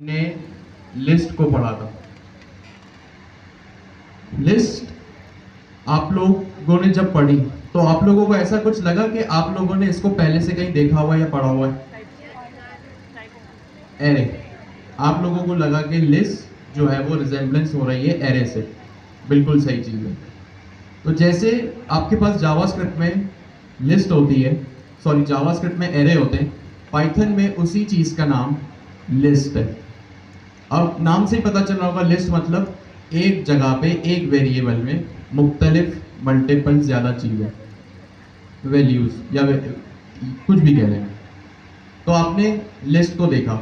ने लिस्ट को पढ़ा था। लिस्ट आप लोगों ने जब पढ़ी तो आप लोगों को ऐसा कुछ लगा कि आप लोगों ने इसको पहले से कहीं देखा हुआ या पढ़ा हुआ है? एरे, आप लोगों को लगा कि लिस्ट जो है वो रिजेम्बलेंस हो रही है एरे से। बिल्कुल सही चीज है। तो जैसे आपके पास जावास्क्रिप्ट में लिस्ट होती है, सॉरी जावास्क्रिप्ट में एरे होते हैं, पाइथन में उसी चीज का नाम लिस्ट है। अब नाम से ही पता चल रहा होगा, लिस्ट मतलब एक जगह पे एक वेरिएबल में मुख्तलिफ मल्टीपल ज़्यादा चीज़ें, वैल्यूज या कुछ भी कह लें। तो आपने लिस्ट को देखा।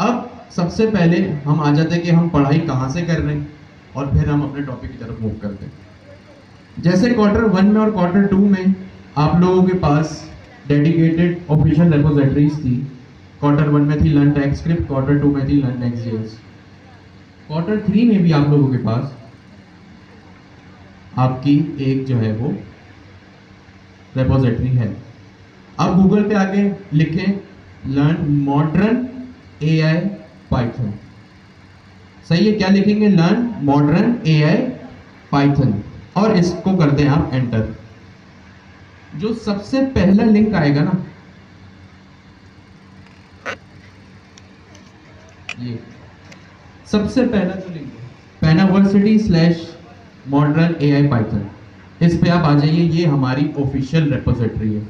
अब सबसे पहले हम आ जाते हैं कि हम पढ़ाई कहाँ से कर रहे हैं और फिर हम अपने टॉपिक की तरफ मूव करते हैं। जैसे क्वार्टर 1 में और क्वार्टर 2 में आप लोगों के पास डेडिकेटेड ऑफिशियल रेपोजिटरीज थी। क्वार्टर 1 में थी लर्न टाइपस्क्रिप्ट, क्वार्टर 2 में थी लर्न नेक्स्ट.जेएस। क्वार्टर 3 में भी आप लोगों के पास आपकी एक जो है वो रेपोजिटरी है। अब गूगल पे आके लिखें लर्न मॉडर्न एआई पाइथन। सही है, क्या लिखेंगे? लर्न मॉडर्न एआई पाइथन, और इसको करते हैं आप एंटर। जो सबसे पहला लिंक आएगा ना, ये सबसे पहला जो लिंक है panaversity/modern AI पाइथन, इस पे आप आ जाइए। ये हमारी ऑफिशियल रेपोजिटरी है।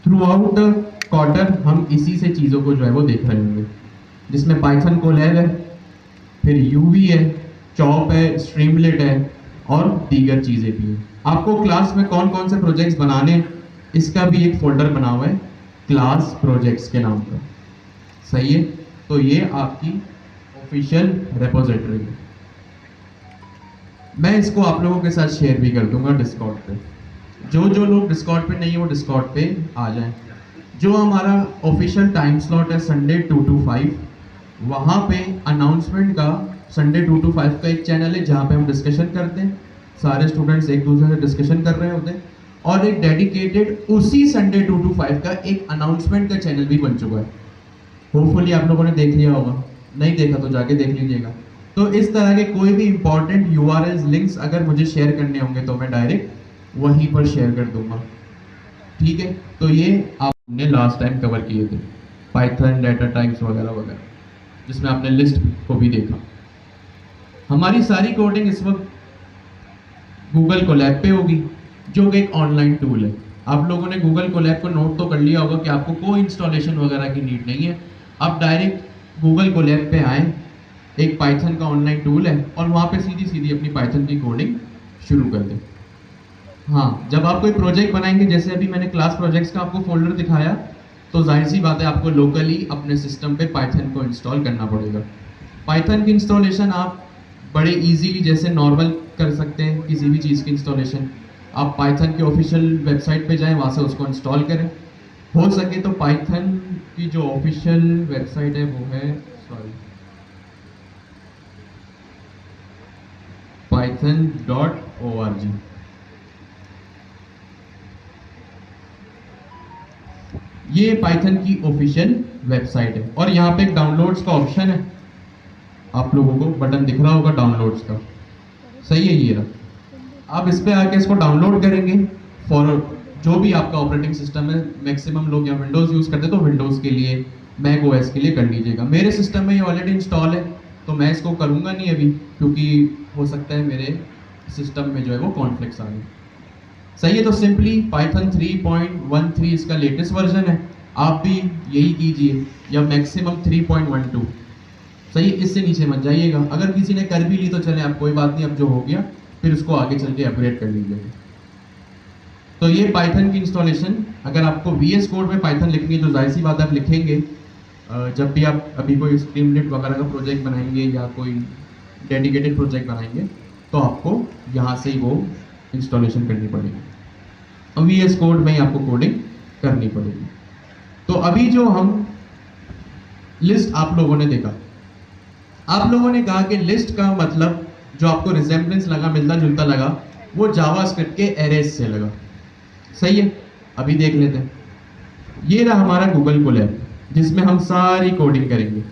थ्रू आउट द क्वार्टर हम इसी से चीज़ों को जो है वो देख रहे होंगे, जिसमें पाइथन कोलैब है, फिर यूवी है, चॉप है, स्ट्रीमलेट है और दीगर चीज़ें भी हैं। आपको क्लास में कौन कौन से प्रोजेक्ट्स बनाने, इसका भी एक फोल्डर बना हुआ है क्लास प्रोजेक्ट्स के नाम का। सही है, तो ये आपकी ऑफिशियल रेपोजिटरी है। मैं इसको आप लोगों के साथ शेयर भी कर दूंगा डिस्कॉर्ड पे। जो लोग डिस्कॉर्ड पे नहीं है वो डिस्कॉर्ड पे आ जाएं। जो हमारा ऑफिशियल टाइम स्लॉट है संडे 2 to 5, वहाँ पे अनाउंसमेंट का संडे 2 to 5 का एक चैनल है जहाँ पे हम डिस्कशन करते हैं। सारे स्टूडेंट्स एक दूसरे से डिस्कशन कर रहे होते हैं। और एक डेडिकेटेड उसी संडे 2 to 5 का एक अनाउंसमेंट का चैनल भी बन चुका है। होपफुली आप लोगों ने देख लिया होगा, नहीं देखा तो जाके देख लीजिएगा। तो इस तरह के कोई भी इंपॉर्टेंट यूआरएल्स लिंक्स अगर मुझे शेयर करने होंगे तो मैं डायरेक्ट वहीं पर शेयर कर दूंगा। ठीक है, तो ये आपने लास्ट टाइम कवर किए थे, पाइथन, डाटा टाइप्स वगैरह वगैरह, जिसमें आपने लिस्ट को भी देखा। हमारी सारी कोडिंग इस वक्त गूगल कोलैब पे होगी, जो कि एक ऑनलाइन टूल है। आप लोगों ने गूगल कोलैब को नोट तो कर लिया होगा कि आपको कोई इंस्टॉलेशन वगैरह की नीड नहीं है। आप डायरेक्ट गूगल कोलैब पे आए, एक पाइथन का ऑनलाइन टूल है, और वहाँ पे सीधी सीधी अपनी पाइथन की कोडिंग शुरू कर दें। हाँ, जब आप कोई प्रोजेक्ट बनाएंगे, जैसे अभी मैंने क्लास प्रोजेक्ट्स का आपको फोल्डर दिखाया, तो जाहिर सी बात है आपको लोकली अपने सिस्टम पे पाइथन को इंस्टॉल करना पड़ेगा। पाइथन की इंस्टॉलेशन आप बड़े इजीली जैसे नॉर्मल कर सकते हैं किसी भी चीज़ की इंस्टॉलेशन। आप पाइथन की ऑफिशियल वेबसाइट पे जाएं, वहाँ से उसको इंस्टॉल करें। हो सके तो पाइथन की जो ऑफिशियल वेबसाइट है वो है python.org। ये पाइथन की ऑफिशियल वेबसाइट है, और यहाँ पे एक डाउनलोड्स का ऑप्शन है। आप लोगों को बटन दिख रहा होगा डाउनलोड्स का, सही है, ये रहा। आप इस पे आके इसको डाउनलोड करेंगे फॉर जो भी आपका ऑपरेटिंग सिस्टम है। मैक्सिमम लोग या विंडोज़ यूज़ करते हैं तो विंडोज़ के लिए, मैक ओएस के लिए कर लीजिएगा। मेरे सिस्टम में ये ऑलरेडी इंस्टॉल है, तो मैं इसको करूँगा नहीं अभी, क्योंकि हो सकता है मेरे सिस्टम में जो है वो कॉन्फ्लिक्ट्स आ गए। सही है, तो सिंपली पाइथन 3.13 इसका लेटेस्ट वर्जन है, आप भी यही कीजिए, या मैक्सिमम 3.12। सही, इससे नीचे मत जाइएगा। अगर किसी ने कर भी ली तो चले, आप कोई बात नहीं, अब जो हो गया फिर उसको आगे चल के अपग्रेड कर लीजिएगा। तो ये पाइथन की इंस्टॉलेशन, अगर आपको VS कोड में पाइथन लिखेंगे, जो जाहिर सी बात आप लिखेंगे जब भी आप अभी कोई स्ट्रीमलेट वगैरह का प्रोजेक्ट बनाएंगे या कोई डेडिकेटेड प्रोजेक्ट बनाएंगे, तो आपको यहाँ से ही वो इंस्टॉलेशन करनी पड़ेगी, और VS कोड में ही आपको कोडिंग करनी पड़ेगी। तो अभी जो हम लिस्ट आप लोगों ने देखा, आप लोगों ने कहा कि लिस्ट का मतलब जो आपको रिजेम्बलेंस लगा, मिलता जुलता लगा, वो जावास्क्रिप्ट के एरेज से लगा। सही है, अभी देख लेते हैं। ये रहा हमारा गूगल कोलैब, जिसमें हम सारी कोडिंग करेंगे।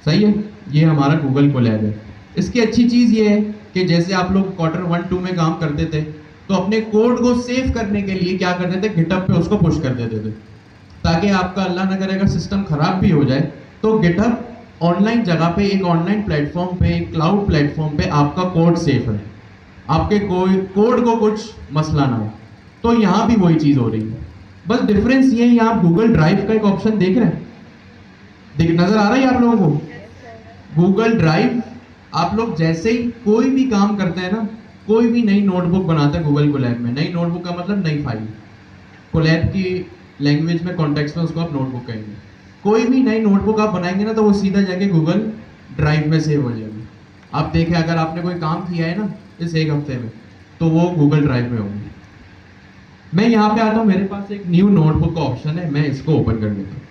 सही है, ये हमारा गूगल कोलैब है। इसकी अच्छी चीज़ ये है कि जैसे आप लोग क्वार्टर 1 2 में काम करते थे, तो अपने कोड को सेव करने के लिए क्या करते थे, गिटहब पे उसको पुश कर देते थे, ताकि आपका अल्लाह ना करे अगर सिस्टम खराब भी हो जाए तो गिटहब ऑनलाइन जगह पे, एक ऑनलाइन प्लेटफॉर्म पे, एक क्लाउड प्लेटफॉर्म पे आपका कोड सेफ है, आपके कोई कोड को कुछ मसला ना हो। तो यहाँ भी वही चीज़ हो रही है, बस डिफरेंस ये है, यहाँ आप गूगल ड्राइव का एक ऑप्शन देख रहे हैं, देख नजर आ रहा है आप लोगों को गूगल ड्राइव। आप लोग जैसे ही कोई भी काम करते हैं ना, कोई भी नई नोटबुक बनाते हैं गूगल कोलैब में, नई नोटबुक का मतलब नई फाइल, कोलैब की लैंग्वेज में, कॉन्टेक्स्ट में उसको आप नोटबुक कहेंगे। कोई भी नई नोटबुक आप बनाएंगे ना, तो वो सीधा जाके गूगल ड्राइव में सेव हो जाएगी। आप देखें, अगर आपने कोई काम किया है ना इस एक हफ्ते में, तो वो गूगल ड्राइव में होगी। मैं यहाँ पे आता हूँ, मेरे पास एक न्यू नोटबुक का ऑप्शन है, मैं इसको ओपन कर लेता हूँ।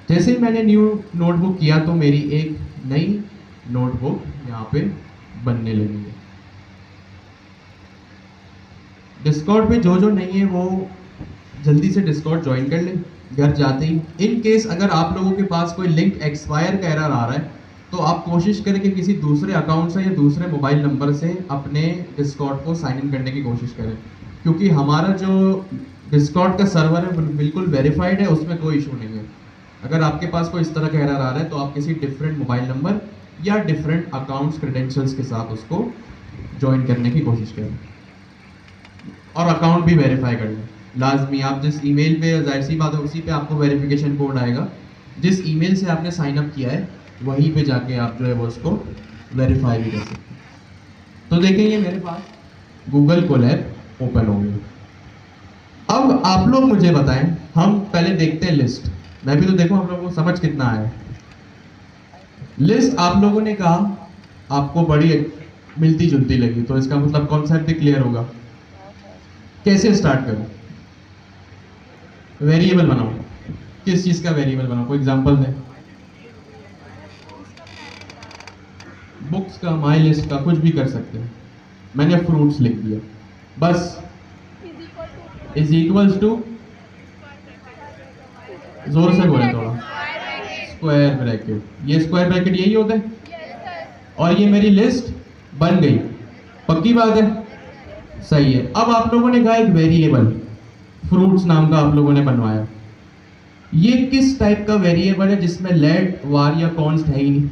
जैसे ही मैंने न्यू नोटबुक किया तो मेरी एक नई नोटबुक यहाँ पे बनने लगी है। डिस्कॉर्ड पे जो जो नहीं है वो जल्दी से डिस्कॉर्ड ज्वाइन कर लें घर जाते ही। इन केस अगर आप लोगों के पास कोई लिंक एक्सपायर का एरर आ रहा है, तो आप कोशिश करें कि किसी दूसरे अकाउंट से या दूसरे मोबाइल नंबर से अपने डिस्कॉर्ड को साइन इन करने की कोशिश करें, क्योंकि हमारा जो डिस्कॉर्ड का सर्वर है बिल्कुल वेरीफाइड है, उसमें कोई इशू नहीं है। अगर आपके पास कोई इस तरह का एरर आ रहा है, तो आप किसी डिफरेंट मोबाइल नंबर या डिफरेंट अकाउंट्स क्रेडेंशियल्स के साथ उसको ज्वाइन करने की कोशिश करें, और अकाउंट भी वेरीफाई कर लें लाजमी। आप जिस ईमेल पे, जाहिर सी बात है उसी पे आपको वेरिफिकेशन कोड आएगा, जिस ईमेल से आपने साइन अप किया है वहीं पे जाके आप जो है वो उसको वेरीफाई भी कर सकते हैं। तो देखें, ये मेरे पास गूगल कोलैब ओपन हो गया। अब आप लोग मुझे बताएं, हम पहले देखते हैं लिस्ट, मैं भी तो देखूं आप लोगों को समझ कितना आया। लिस्ट आप लोगों ने कहा आपको बड़ी मिलती जुलती लगी, तो इसका मतलब कॉन्सेप्ट भी क्लियर होगा। कैसे स्टार्ट करूं? वेरिएबल बनाओ। किस चीज का वेरिएबल बनाओ, कोई एग्जांपल दें। बुक्स का, माई लिस्ट का, कुछ भी कर सकते हैं। मैंने फ्रूट्स लिख दिया, बस इज इक्वल्स टू, जोर से बोले थोड़ा, स्क्वायर ब्रैकेट। ये स्क्वायर ब्रैकेट यही होता है, और ये मेरी लिस्ट बन गई। पक्की बात है, सही है। अब आप लोगों ने कहा एक वेरिएबल फ्रूट्स नाम का आप लोगों ने बनवाया। ये किस टाइप का वेरिएबल है जिसमें लेट, वार या कॉन्स्ट है ही नहीं?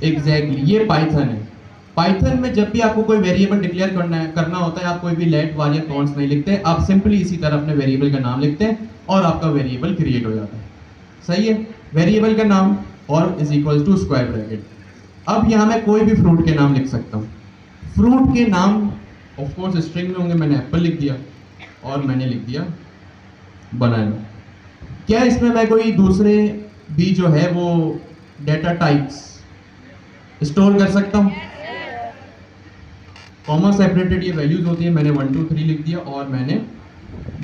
एग्जैक्टली, ये पाइथन है। पाइथन में जब भी आपको कोई वेरिएबल डिक्लेयर करना होता है, आप कोई भी लेट, वार या कॉन्स्ट नहीं लिखते, आप सिंपली इसी तरह अपने वेरिएबल का नाम लिखते हैं और आपका वेरिएबल क्रिएट हो जाता है। सही है, वेरिएबल का नाम और is equal to square bracket. अब यहाँ मैं कोई भी फ्रूट के नाम लिख सकता हूँ। फ्रूट के नाम ऑफ कोर्स स्ट्रिंग में होंगे, मैंने एप्पल लिख दिया और मैंने लिख दिया बनाना। क्या इसमें मैं कोई दूसरे भी जो है वो डेटा टाइप्स स्टोर कर सकता हूँ? कॉमा सेपरेटेड ये वैल्यूज होती है, मैंने 1 2 3 लिख दिया, और मैंने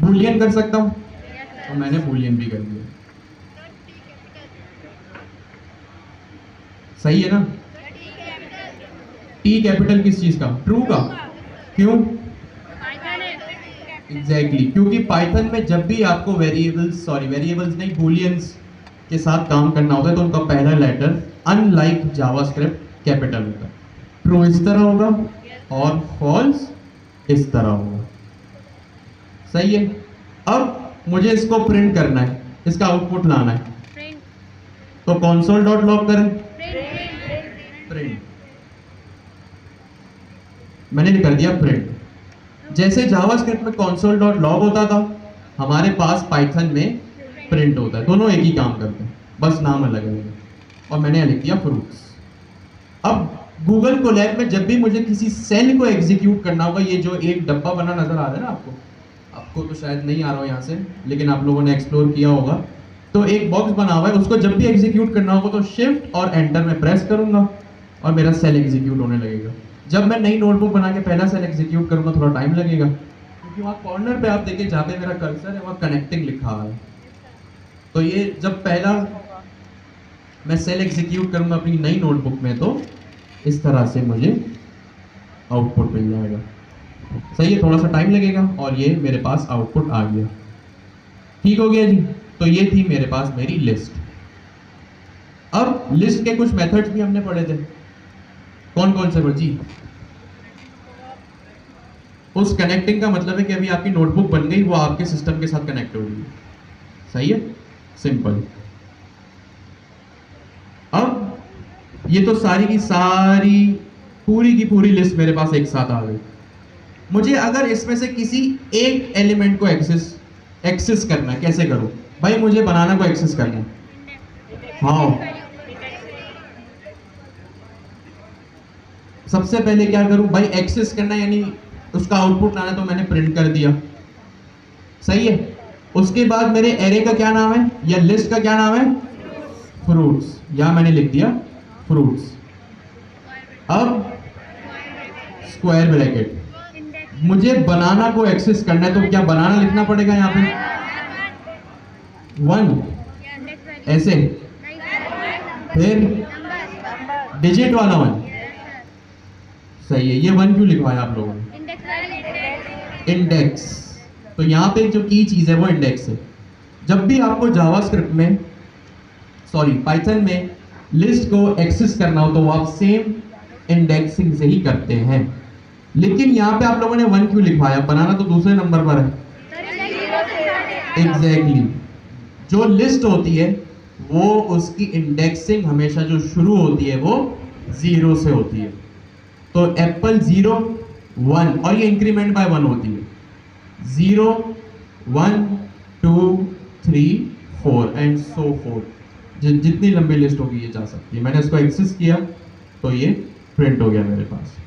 बूलियन कर सकता हूँ, और मैंने बूलियन भी कर दिया। सही है ना? टी कैपिटल किस चीज का? ट्रू का। क्यों? एग्जैक्टली, क्योंकि पाइथन में जब भी आपको वेरिएबल्स नहीं, बूलियंस के साथ काम करना होता है, तो उनका पहला लेटर अनलाइक जावास्क्रिप्ट कैपिटल होता है। ट्रू इस तरह होगा और फॉल्स इस तरह होगा। सही है। अब मुझे इसको प्रिंट करना है, इसका आउटपुट लाना है, तो console डॉट लॉग करें, प्रिंट, मैंने कर दिया प्रिंट। जैसे जावास्क्रिप्ट में console डॉट लॉग होता था, हमारे पास पाइथन में प्रिंट होता है। दोनों एक ही काम करते हैं, बस नाम अलग अलग है। और मैंने लिख दिया फ्रूट्स। अब गूगल कोलैब में जब भी मुझे किसी सेल को एग्जीक्यूट करना होगा, ये जो एक डब्बा बना नजर आ रहा है ना आपको तो शायद नहीं आ रहा हो यहाँ से, लेकिन आप लोगों ने एक्सप्लोर किया होगा, तो एक बॉक्स बना हुआ है, उसको जब भी एग्जीक्यूट करना होगा तो शिफ्ट और एंटर में प्रेस करूंगा और मेरा सेल एग्जीक्यूट होने लगेगा। जब मैं नई नोटबुक बना के पहला सेल एग्जीक्यूट करूंगा, थोड़ा टाइम लगेगा, क्योंकि वहाँ कॉर्नर पे आप देखिए जहाँ पे मेरा कर्सर है वहाँ कनेक्टिंग लिखा है। तो ये जब पहला मैं सेल एग्जीक्यूट करूंगा अपनी नई नोटबुक में, तो इस तरह से मुझे आउटपुट मिल जाएगा। सही है, थोड़ा सा टाइम लगेगा और ये मेरे पास आउटपुट आ गया। ठीक हो गया जी। तो ये थी मेरे पास मेरी लिस्ट। अब लिस्ट के कुछ मेथड्स भी हमने पढ़े थे, कौन कौन से जी? उस कनेक्टिंग का मतलब है कि अभी आपकी नोटबुक बन गई, वो आपके सिस्टम के साथ कनेक्ट हो गई। सही है, सिंपल। अब ये तो सारी की सारी पूरी की पूरी लिस्ट मेरे पास एक साथ आ गई। मुझे अगर इसमें से किसी एक एलिमेंट को एक्सेस करना है, कैसे करूं भाई? मुझे बनाना को एक्सेस करना है, हाँ। सबसे पहले क्या करूं भाई? एक्सेस करना यानी उसका आउटपुट लाना, तो मैंने प्रिंट कर दिया, सही है। उसके बाद मेरे एरे का क्या नाम है या लिस्ट का क्या नाम है? फ्रूट्स। यहां मैंने लिख दिया फ्रूट्स। अब स्क्वायर ब्रैकेट, मुझे बनाना को एक्सेस करना है, तो क्या बनाना लिखना पड़ेगा यहां पे? 1 ऐसे, फिर डिजिट वाला 1, सही है। ये 1 क्यों लिखवाया आप लोगों ने? इंडेक्स। तो यहां पे जो की चीज है वो इंडेक्स है। जब भी आपको जावास्क्रिप्ट में, सॉरी पाइथन में लिस्ट को एक्सेस करना हो तो वो आप सेम इंडेक्सिंग से ही करते हैं। लेकिन यहां पे आप लोगों ने 1 क्यों लिखवाया? बनाना तो दूसरे नंबर पर है। एग्जैक्टली। जो लिस्ट होती है वो उसकी इंडेक्सिंग हमेशा जो शुरू होती है वो 0 से होती है। तो एप्पल 0 1, और ये इंक्रीमेंट बाय 1 होती है। 0 1 2 3 4 एंड सो फोर्थ। जितनी लंबी लिस्ट होगी ये जा सकती है। मैंने इसको एक्सेस किया तो ये प्रिंट हो गया मेरे पास।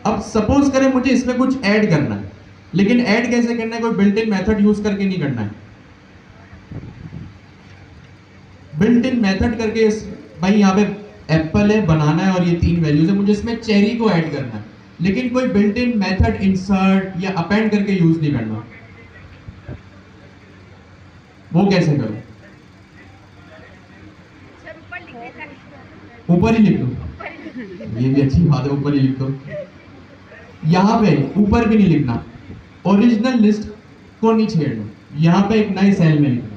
अब सपोज करें मुझे इसमें कुछ ऐड करना है, लेकिन ऐड कैसे करना है? कोई बिल्ट इन मेथड यूज करके नहीं करना है। बिल्ट इन मेथड करके भाई यहाँ पे एप्पल है, बनाना है और ये 3 वैल्यूज है, मुझे इसमें चेरी को ऐड करना है, लेकिन कोई बिल्ट इन मेथड इंसर्ट या अपेंड करके यूज नहीं करना। वो कैसे करूं? ऊपर ही लिख दो, ये भी अच्छी बात है, ऊपर ही लिख दो। यहां पे ऊपर भी नहीं लिखना, ओरिजिनल लिस्ट को नहीं छेड़ना, यहां पे एक नए सेल में लिखना।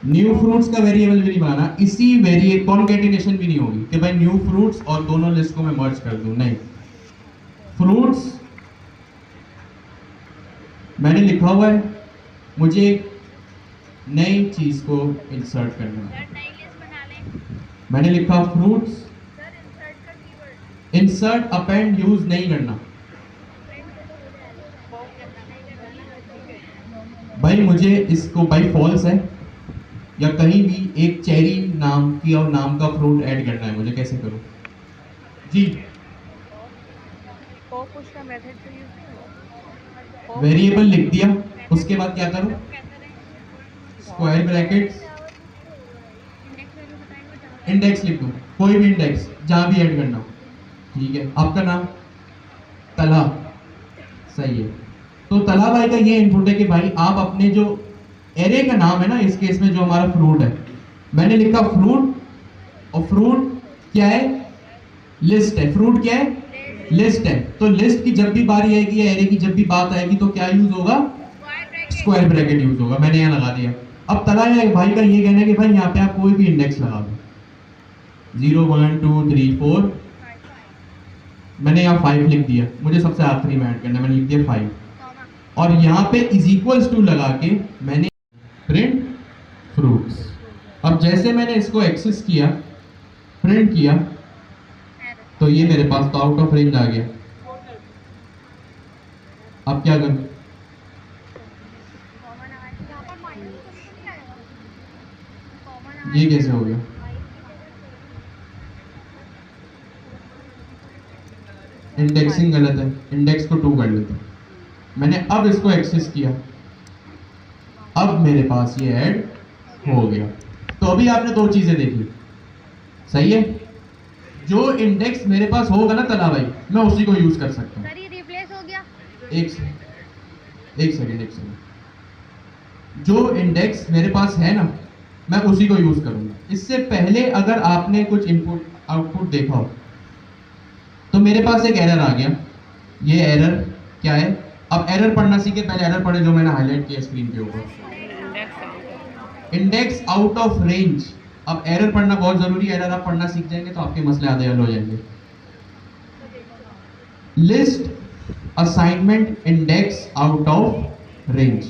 न्यू फ्रूट्स का वेरिएबल भी नहीं बनाना, इसी वेरिएबल कॉन्कैटिनेशन भी नहीं होगी कि भाई न्यू फ्रूट्स और दोनों लिस्ट को मैं मर्ज कर दूं, नहीं। फ्रूट्स मैंने लिखा हुआ है, मुझे एक नई चीज को इंसर्ट करना है। मैंने लिखा फ्रूट्स, इंसर्ट अपेंड यूज नहीं करना भाई। मुझे इसको बाई फॉल्स है या कहीं भी एक चेरी नाम की और नाम का फ्रूट ऐड करना है, मुझे कैसे करूं जी? वेरिएबल लिख दिया, उसके बाद क्या करूं? स्क्वायर ब्रैकेट, इंडेक्स लिख दूं, कोई भी इंडेक्स जहां भी ऐड करना हो, ठीक है। आपका नाम तला, सही है। तो तला भाई का ये इनपुट है कि भाई आप अपने जो एरे का नाम है ना, इस केस में जो हमारा फ्रूट है, मैंने लिखा फ्रूट, और फ्रूट क्या है? लिस्ट है। फ्रूट क्या है? लिस्ट है। तो लिस्ट की जब भी बारी आएगी या एरे की जब भी बात आएगी तो क्या यूज होगा? स्क्वायर ब्रैकेट यूज होगा। मैंने यहाँ लगा दिया। अब तला भाई का ये कहना है कि भाई यहाँ पे आप कोई भी इंडेक्स लगा दो, 0 1 2 3 4, मैंने यहाँ 5 लिख दिया, मुझे सबसे आखिरी में ऐड करना, मैंने लिख दिया 5, और यहाँ पे इज इक्वल्स टू लगा के मैंने प्रिंट फ्रूट्स। अब जैसे मैंने इसको एक्सेस किया, प्रिंट किया, तो ये मेरे पास तो आउट ऑफ रेंज आ गया। अब क्या करूं? ये कैसे हो गया? इंडेक्सिंग गलत है, इंडेक्स को 2 कर लेते हैं। मैंने अब इसको एक्सेस किया, अब मेरे पास ये ऐड हो गया। तो अभी आपने 2 चीजें देखी, सही है। जो इंडेक्स मेरे पास होगा ना तला भाई, मैं उसी को यूज कर सकता हूँ। रिप्लेस हो गया। एक सेकंड। जो इंडेक्स मेरे पास है ना, मैं उसी को यूज करूंगा। इससे पहले अगर आपने कुछ इनपुट आउटपुट देखा हो तो मेरे पास एक एरर आ गया। ये एरर क्या है? अब एरर पढ़ना सीखे, पहले एरर पढ़े जो मैंने हाईलाइट किया स्क्रीन के ऊपर। Index out of range. अब एरर पढ़ना बहुत जरूरी है, एरर आप पढ़ना सीख जाएंगे तो आपके मसले आधे हल हो जाएंगे। List assignment index out of range,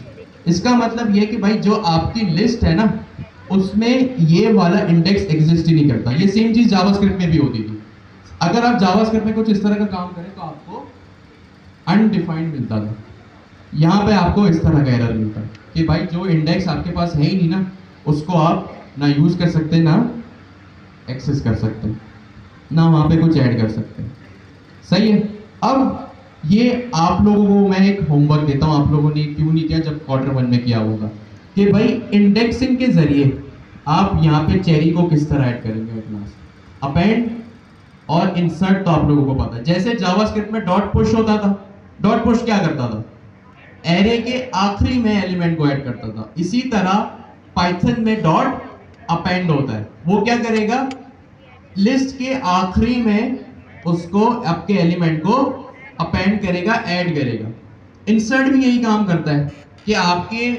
इसका मतलब ये कि भाई जो आपकी लिस्ट है ना उसमें ये वाला इंडेक्स एग्जिस्ट ही नहीं करता। ये सेम चीज जावास्क्रिप्ट में भी होती थी। अगर आप जावास्क्रिप्ट में कुछ इस तरह का काम करें तो आपको अनडिफाइंड मिलता था, यहाँ पे आपको इस तरह का एरर मिलता है कि भाई जो इंडेक्स आपके पास है ही नहीं ना, उसको आप ना यूज कर सकते, ना एक्सेस कर सकते, ना वहां पे कुछ ऐड कर सकते। सही है। अब ये आप लोगों को मैं एक होमवर्क देता हूं, आप लोगों ने क्यों नहीं किया जब क्वार्टर 1 में किया होगा, कि भाई इंडेक्सिंग के जरिए आप यहाँ पे चेरी को किस तरह ऐड करेंगे क्लास। अपेंड और इंसर्ट तो आप लोगों को पता है। जैसे जावास्क्रिप्ट में डॉट पुश होता था, डॉट पुश क्या करता था, एरे के आखिरी में एलिमेंट को ऐड करता था। इसी तरह पाइथन में डॉट अपेंड होता है, वो क्या करेगा, लिस्ट के आखिरी में उसको आपके एलिमेंट को अपेंड करेगा, ऐड करेगा। इंसर्ट भी यही काम करता है कि आपके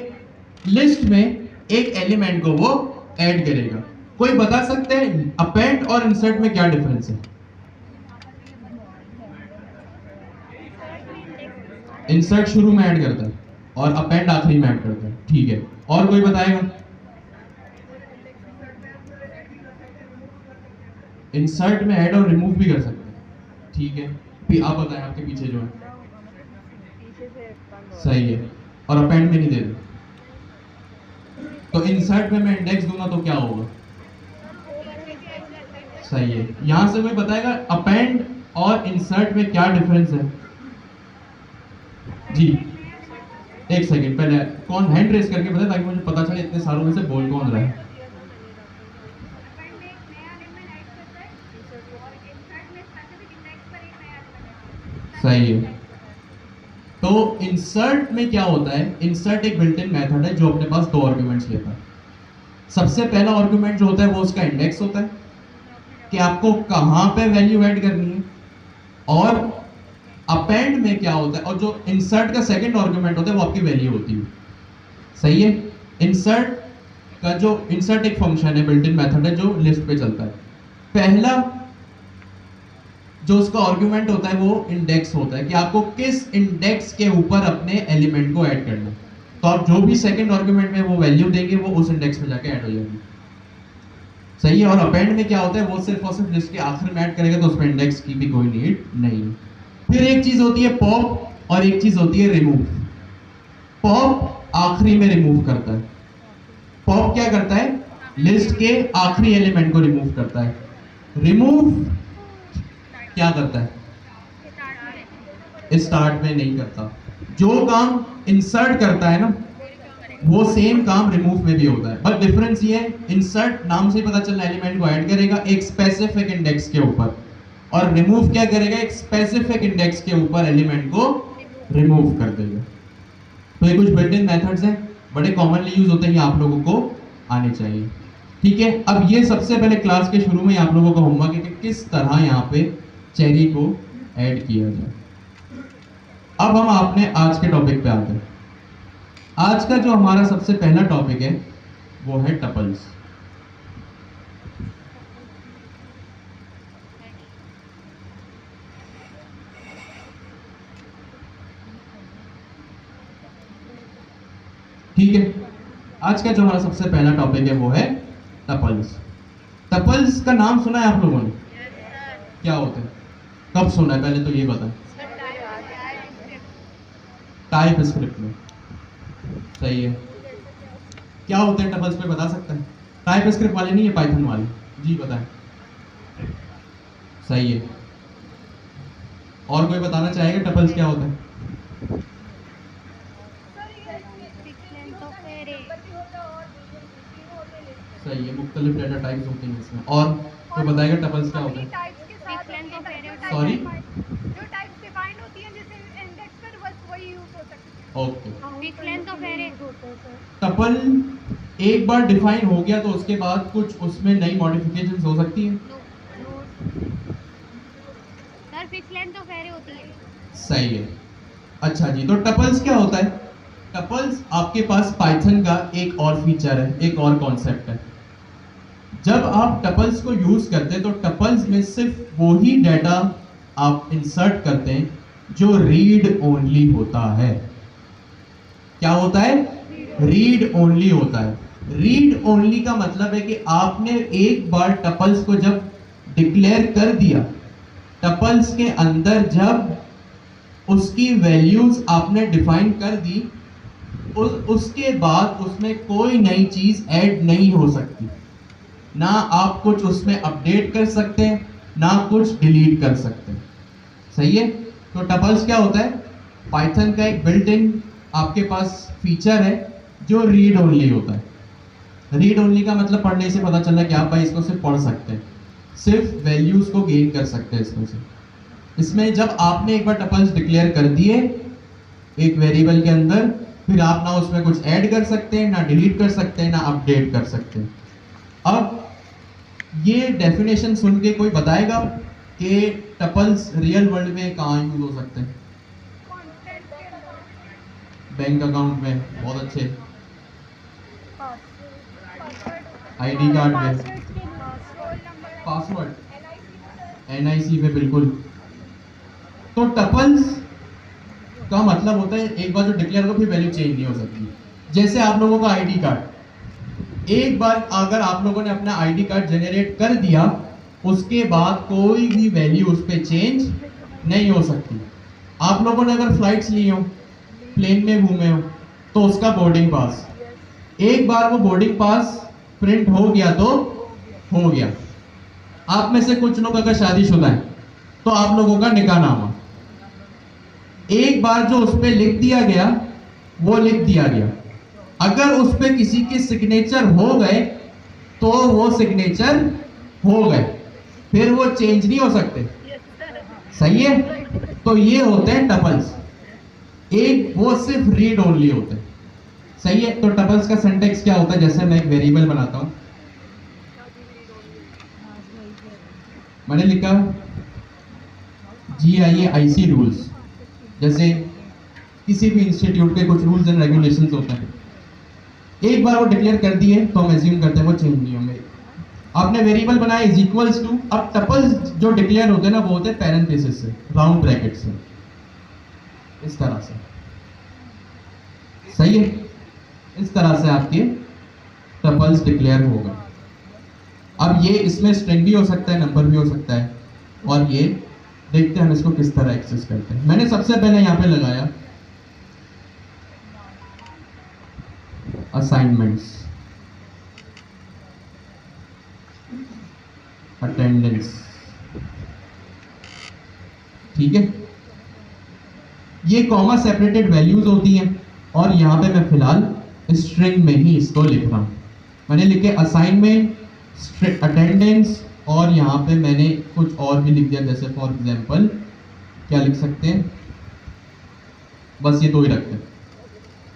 लिस्ट में एक एलिमेंट को वो ऐड करेगा। कोई बता सकते हैं अपेंड और इंसर्ट में क्या डिफरेंस है? इंसर्ट शुरू में ऐड करता है और अपेंड आखिरी में ऐड करता है, ठीक है। और कोई बताएगा? इंसर्ट में ऐड और रिमूव भी कर सकते हैं, ठीक है। फिर आप बताएं आपके पीछे जो है सही है, और अपेंड में नहीं दे रहे। तो इंसर्ट में मैं इंडेक्स दूंगा तो क्या होगा? सही है। यहां से कोई बताएगा अपेंड और इंसर्ट में क्या डिफरेंस है? जी एक सेकंड, पहले कौन हैंड रेस करके बताए ताकि मुझे पता चले इतने सारों में से बोल कौन रहा है। सही है। तो इंसर्ट में क्या होता है, इंसर्ट एक बिल्ट इन मेथड है जो अपने पास दो आर्गुमेंट्स लेता है। सबसे पहला आर्गुमेंट जो होता है वो उसका इंडेक्स होता है कि आपको कहां पे वैल्यू ऐड करनी है, और अपेंड में क्या होता है, और जो इंसर्ट का सेकंड आर्गुमेंट होता है वो आपकी वैल्यू होती है। सही है। इंसर्ट का जो इंसर्ट एक फंक्शन है, बिल्ट इन मेथड है जो लिस्ट पे चलता है। पहला जो उसका आर्गुमेंट होता है वो इंडेक्स होता है कि आपको किस इंडेक्स के ऊपर अपने एलिमेंट को ऐड करना है। तो आप जो भी सेकंड आर्गुमेंट में वो वैल्यू देंगे वो उस इंडेक्स में जाके ऐड हो जाएगी। सही है। और अपेंड में क्या होता है, वो सिर्फ और सिर्फ लिस्ट के आखिर में ऐड करेगा तो उसमें इंडेक्स की भी कोई नीड नहीं। फिर एक चीज होती है पॉप और एक चीज होती है रिमूव। पॉप आखिरी में रिमूव करता है। पॉप क्या करता है, लिस्ट के आखिरी एलिमेंट को रिमूव करता है। रिमूव क्या करता है, स्टार्ट में नहीं करता। जो काम इंसर्ट करता है ना वो सेम काम रिमूव में भी होता है, बट डिफरेंस ये है, इंसर्ट नाम से ही पता चल रहा है एलिमेंट को ऐड करेगा एक स्पेसिफिक इंडेक्स के ऊपर, और रिमूव क्या करेगा, एक स्पेसिफिक इंडेक्स के ऊपर एलिमेंट को रिमूव कर देगा। तो ये कुछ बिल्ट इन मेथड्स हैं, बड़े कॉमनली यूज होते हैं, ये आप लोगों को आने चाहिए। ठीक है। अब ये सबसे पहले क्लास के शुरू में आप लोगों का होमवर्क है कि किस तरह यहाँ पे चेरी को ऐड किया जाए। अब हम अपने आज के टॉपिक पे आते हैं। आज का जो हमारा सबसे पहला टॉपिक है वो है टपल्स। ठीक है। आज का जो हमारा सबसे पहला टॉपिक है वो है टपल्स। टपल्स का नाम सुना है आप लोगों ने? क्या होते हैं, कब सुना है, पहले तो ये बताएं। टाइप स्क्रिप्ट में। सही है। क्या होते हैं टपल्स पे बता सकते हैं? टाइप स्क्रिप्ट वाले नहीं है, पाइथन वाले। जी बताएं। सही है। और कोई बताना चाहेगा टपल्स क्या होता है? सही है, मुख्तलिफ डेटा टाइप्स होते हैं इसमें। और कोई बताएगा टपल्स क्या होता है? सॉरी, जो टाइप्स डिफाइन होती हैं जैसे इंडेक्स पर, बस वही यूज हो सकती है। Okay. Fix length of array. Tuple एक बार डिफाइन हो गया तो उसके बाद कुछ उसमें नई मॉडिफिकेशंस हो सकती हैं। Sir fix length of array होती है। सही है। अच्छा जी, तो टपल्स क्या होता है? टपल्स आपके पास पाइथन का एक और फीचर है, एक और कॉन्सेप्ट है। जब आप टपल्स को यूज करते हैं तो टपल्स में सिर्फ वो ही डाटा आप इंसर्ट करते हैं जो रीड ओनली होता है। क्या होता है? रीड ओनली होता है। रीड ओनली का मतलब है कि आपने एक बार टपल्स को जब डिक्लेयर कर दिया, टपल्स के अंदर जब उसकी वैल्यूज आपने डिफाइन कर दी, उसके बाद उसमें कोई नई चीज ऐड नहीं हो सकती। ना आप कुछ उसमें अपडेट कर सकते हैं, ना कुछ डिलीट कर सकते हैं। सही है? तो टपल्स क्या होता है? पाइथन का एक बिल्ट इन आपके पास फीचर है जो रीड ओनली होता है। रीड ओनली का मतलब पढ़ने से पता चल रहा है कि आप भाई इसको सिर्फ पढ़ सकते हैं, सिर्फ वैल्यूज को गेन कर सकते हैं इसमें से। इसमें जब आपने एक बार टपल्स डिक्लेयर कर दिए एक वेरिएबल के अंदर, फिर आप ना उसमें कुछ ऐड कर सकते हैं, ना डिलीट कर सकते हैं, ना अपडेट कर सकते हैं। अब ये डेफिनेशन सुन के कोई बताएगा कि टपल्स रियल वर्ल्ड में कहाँ यूज हो सकते हैं? कॉन्स्टेंट के अंदर बैंक अकाउंट में, बहुत अच्छे। पासवर्ड आईडी कार्ड में, पासवर्ड के roll number password, NIC NIC पे, बिल्कुल। तो टपल्स का मतलब होता है एक बार जो डिक्लेयर हो फिर वैल्यू चेंज नहीं हो सकती। जैसे आप लोगों का आईडी कार्ड, एक बार अगर आप लोगों ने अपना आईडी कार्ड जनरेट कर दिया, उसके बाद कोई भी वैल्यू उस पर चेंज नहीं हो सकती। आप लोगों ने अगर फ्लाइट्स ली हो, प्लेन में घूमे हो, तो उसका बोर्डिंग पास, एक बार वो बोर्डिंग पास प्रिंट हो गया तो हो गया। आप में से कुछ लोग अगर शादीशुदा हैं तो आप लोगों का निकाहनामा, एक बार जो उस पर लिख दिया गया वो लिख दिया गया। अगर उस पर किसी के सिग्नेचर हो गए तो वो सिग्नेचर हो गए, फिर वो चेंज नहीं हो सकते। सही है? तो ये होते हैं टपल्स। एक वो सिर्फ रीड ओनली होते हैं। सही है? तो टपल्स का सिंटैक्स क्या होता है? जैसे मैं एक वेरिएबल बनाता हूं, मैंने लिखा GIAIC रूल्स। जैसे किसी भी इंस्टीट्यूट के कुछ रूल्स एंड रेगुलेशंस होते हैं, एक बार वो डिक्लेयर कर दिए तो हम एज्यूम करते हैं वो चेंज नहीं होंगे। आपने वेरिएबल बनाया इज इक्वल्स टू, अब टपल्स जो डिक्लेयर होते हैं ना वो होते हैं पैरेंथेसिस से, राउंड ब्रैकेट से, इस तरह से। सही है? इस तरह से आपके टपल्स डिक्लेयर होगा। अब ये इसमें स्ट्रिंग भी हो सकता है, नंबर भी हो सकता है, और ये देखते हैं हम इसको किस तरह एक्सेस करते हैं। मैंने सबसे पहले यहाँ पे लगाया असाइनमेंट्स, अटेंडेंस। ठीक है? ये कॉमा सेपरेटेड वैल्यूज होती हैं, और यहाँ पे मैं फिलहाल स्ट्रिंग में ही इसको लिख रहा हूँ। मैंने लिखे असाइनमेंट, अटेंडेंस, और यहाँ पे मैंने कुछ और भी लिख दिया, जैसे फॉर एग्जांपल क्या लिख सकते हैं, बस ये दो ही रखते हैं।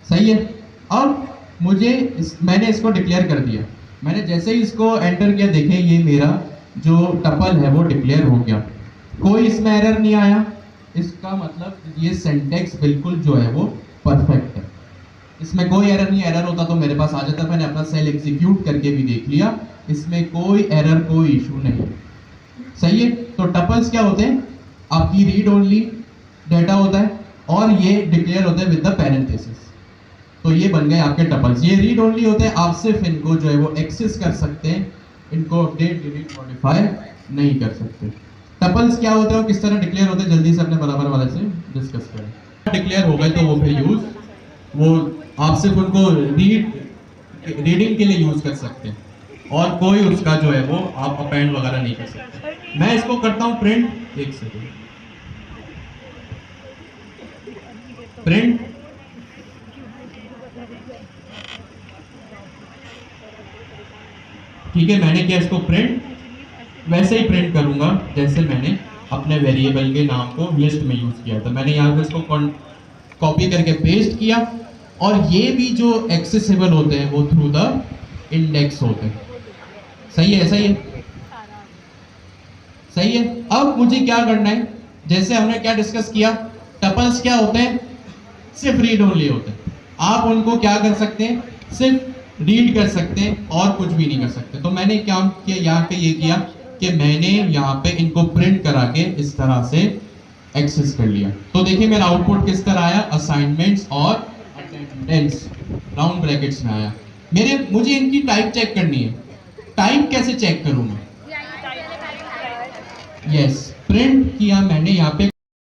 सही है? अब मैंने इसको डिक्लेयर कर दिया। मैंने जैसे ही इसको एंटर किया, देखें ये मेरा जो टपल है वो डिक्लेयर हो गया, कोई इसमें एरर नहीं आया। इसका मतलब ये सिंटैक्स बिल्कुल जो है वो परफेक्ट है, इसमें कोई एरर नहीं। एरर होता तो मेरे पास आ जाता, मैंने अपना सेल एग्जीक्यूट करके भी देख लिया, इसमें कोई एरर, कोई इशू नहीं। सही है? तो टपल्स क्या होते हैं? आपकी रीड ओनली डाटा होता है, और ये डिक्लेयर होता है विद द पैरेंथेसिस। तो ये बन गए आपके टपल्स। ये रीड ओनली होते हैं, आप सिर्फ इनको जो है वो एक्सेस कर सकते हैं, इनको अपडेट, डिलीट, मॉडिफाई नहीं कर सकते। टपल्स क्या होते हैं और किस तरह डिक्लेयर होते हैं, जल्दी से अपने बराबर वाले से डिस्कस करें। डिक्लेयर हो गए तो वो फिर यूज, वो आप सिर्फ उनको रीडिंग के लिए यूज कर सकते हैं, और कोई उसका जो है वो आप अपेंड वगैरह नहीं कर सकते। मैं इसको करता हूं प्रिंट, एक सेकेंड, प्रिंट ठीक है, मैंने किया इसको प्रिंट, वैसे ही प्रिंट करूंगा जैसे मैंने अपने वेरिएबल के नाम को लिस्ट में यूज किया था। मैंने यहाँ पे इसको कॉपी करके पेस्ट किया, और ये भी जो एक्सेसिबल होते हैं वो थ्रू द इंडेक्स होते हैं। सही है? सही है? सही है? अब मुझे क्या करना है, जैसे हमने क्या डिस्कस किया, टपल्स क्या होते हैं? सिर्फ रीड ओनली होते हैं। आप उनको क्या कर सकते हैं, सिर्फ रीड कर सकते हैं और कुछ भी नहीं कर सकते। तो मैंने क्या किया, यहाँ पे ये किया कि मैंने यहाँ पे इनको प्रिंट करा के इस तरह से एक्सेस कर लिया। तो देखिए मेरा आउटपुट किस तरह आया, असाइनमेंट्स और अटेंडेंस राउंड ब्रैकेट्स में आया। मुझे इनकी टाइप चेक करनी है। टाइप कैसे चेक करूं मैं? यस, प्रिंट किया मैंने यहाँ पे